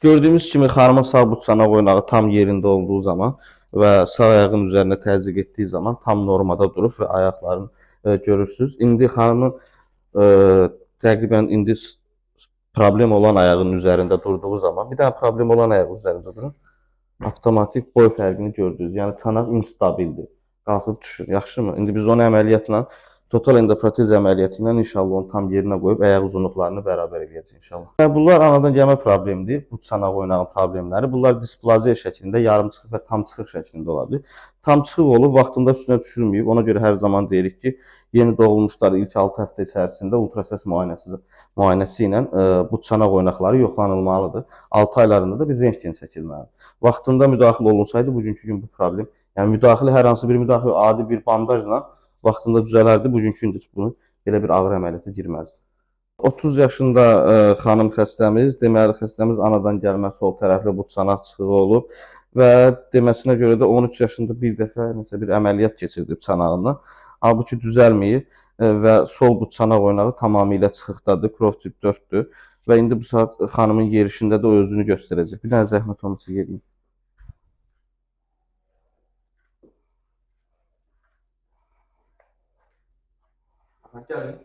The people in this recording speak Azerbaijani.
Gördüyümüz kimi xanımın sağ buç çanaq oynağı tam yerində olduğu zaman və sağ ayağın üzərinə təzyiq etdiyi zaman tam normada durur və ayaqlarını görürsüz. İndi xanımın e, təqribən indi problem olan ayağının üzərində durduğu zaman, bir dənə problem olan ayağın üzərində durun. Avtomatik boy fərqini gördünüz. Yəni çanaq instabildir. Qalxıb düşür. Yaxşımı? İndi biz onu əməliyyatla total endoprotez əməliyyatı ilə inşallah onu tam yerinə qoyub ayaq uzunluqlarını bərabər edəcəyik inşallah. Və bunlar anadan gəlmə problemdir. Bu çanaq oynağı problemləri. Bunlar displaziya şəklində, yarımçıq və tam çıxıq şəklində ola bilər. Tam çıxıq olub, vaxtında üstünə düşürməyib. Ona görə hər zaman deyirik ki, yeni doğulmuşlar ilk 6 həftə içərisində ultrasəs müayinəsi ilə bu çanaq oynaqları yoxlanılmalıdır. 6 aylarında da bir rentgen çəkilməlidir. Vaxtında müdaxilə olunsaydı bugünkü gün bu problem, yəni müdaxilə hər hansı bir müdaxilə adi bir bandajla vaxtında düzələrdi. Bugünkü gün bunu belə bir ağır əməliyyata girməzdi. 30 yaşında xanım xəstəmiz, deməli xəstəmiz anadan gəlmə sol tərəfli bu çanaq çıxığı olub və deməsinə görə də 13 yaşında bir dəfə nəsə bir əməliyyat keçirdib çanağından. Halbuki düzəlməyib və sol bu çanaq oynağı tamamilə çıxıqdadır, krov tip 4-dür və indi bu saat xanımın yerişində də o özünü göstərəcək. Bir dənə zəhmət onu çək edeyim. Gəlin.